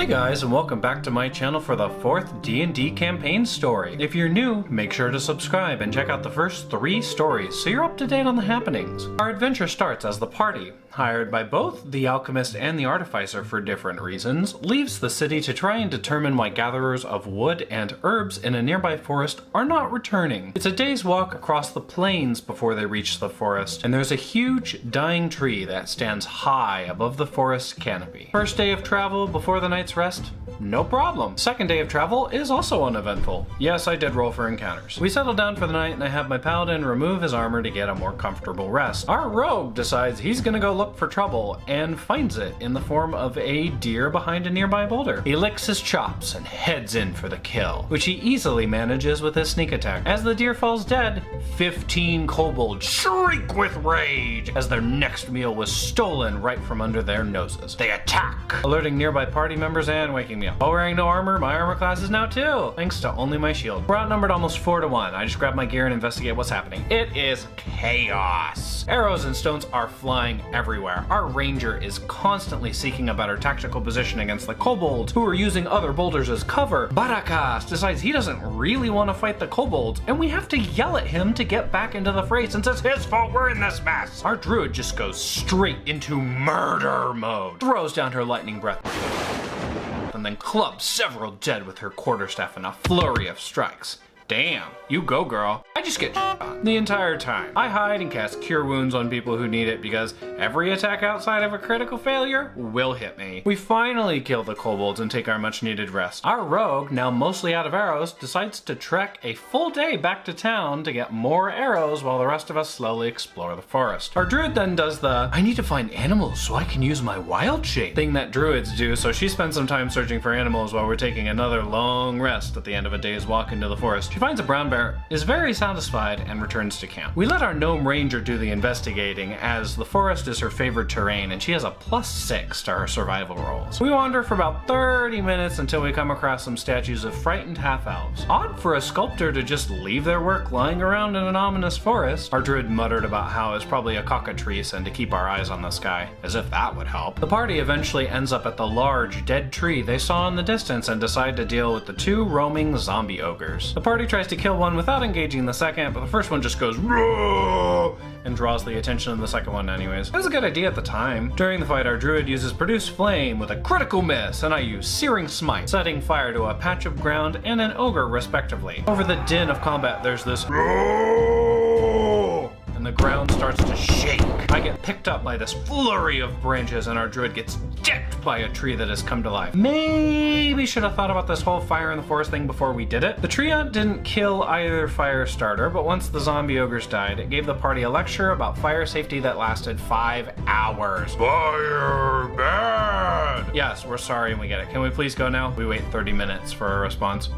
Hey guys, and welcome back to my channel for the 4th D&D campaign story. If you're new, make sure to subscribe and check out the first 3 stories so you're up to date on the happenings. Our adventure starts as the party, hired by both the alchemist and the artificer for different reasons, leaves the city to try and determine why gatherers of wood and herbs in a nearby forest are not returning. It's a day's walk across the plains before they reach the forest, and there's a huge dying tree that stands high above the forest canopy. First day of travel before the night's rest? No problem. Second day of travel is also uneventful. Yes, I did roll for encounters. We settle down for the night and I have my paladin remove his armor to get a more comfortable rest. Our rogue decides he's gonna go look for trouble and finds it in the form of a deer behind a nearby boulder. He licks his chops and heads in for the kill, which he easily manages with his sneak attack. As the deer falls dead, 15 kobolds shriek with rage as their next meal was stolen right from under their noses. They attack, alerting nearby party members and waking me up. While wearing no armor, my armor class is now 2, thanks to only my shield. We're outnumbered almost 4 to 1. I just grab my gear and investigate what's happening. It is chaos. Arrows and stones are flying everywhere. Our ranger is constantly seeking a better tactical position against the kobolds, who are using other boulders as cover. Barakas decides he doesn't really want to fight the kobolds, and we have to yell at him to get back into the fray since it's his fault we're in this mess. Our druid just goes straight into murder mode, throws down her lightning breath, and then clubs several dead with her quarterstaff in a flurry of strikes. Damn, you go girl. I just get on the entire time. I hide and cast Cure Wounds on people who need it because every attack outside of a critical failure will hit me. We finally kill the kobolds and take our much needed rest. Our rogue, now mostly out of arrows, decides to trek a full day back to town to get more arrows while the rest of us slowly explore the forest. Our druid then does the I need to find animals so I can use my wild shape thing that druids do, so she spends some time searching for animals while we're taking another long rest at the end of a day's walk into the forest. She finds a brown bear, is very satisfied, and returns to camp. We let our gnome ranger do the investigating as the forest is her favorite terrain and she has a +6 to her survival rolls. We wander for about 30 minutes until we come across some statues of frightened half-elves. Odd for a sculptor to just leave their work lying around in an ominous forest. Our druid muttered about how it's probably a cockatrice and to keep our eyes on the sky, as if that would help. The party eventually ends up at the large dead tree they saw in the distance and decide to deal with the 2 roaming zombie ogres. The party tries to kill one without engaging the second, but the first one just goes "Roar!" and draws the attention of the second one anyways. It was a good idea at the time. During the fight, our druid uses Produce Flame with a critical miss, and I use Searing Smite, setting fire to a patch of ground and an ogre respectively. Over the din of combat, there's this "Roar!" and the ground starts to shake. I get picked up by this flurry of branches and our druid gets decked by a tree that has come to life. Maybe should have thought about this whole fire in the forest thing before we did it. The treant didn't kill either fire starter, but once the zombie ogres died, it gave the party a lecture about fire safety that lasted 5 hours. Fire bad! Yes, we're sorry and we get it. Can we please go now? We wait 30 minutes for a response.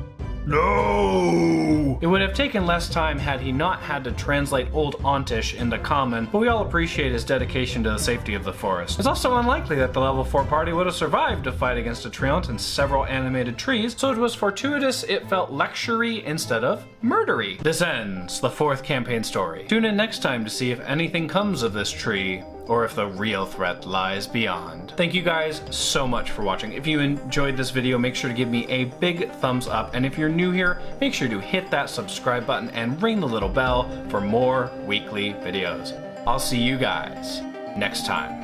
No! It would have taken less time had he not had to translate Old Ontish into Common, but we all appreciate his dedication to the safety of the forest. It's also unlikely that the level 4 party would have survived a fight against a treant and several animated trees, so it was fortuitous it felt lectury instead of murdery. This ends the 4th campaign story. Tune in next time to see if anything comes of this tree, or if the real threat lies beyond. Thank you guys so much for watching. If you enjoyed this video, make sure to give me a big thumbs up, and if you're new here, make sure to hit that subscribe button and ring the little bell for more weekly videos. I'll see you guys next time.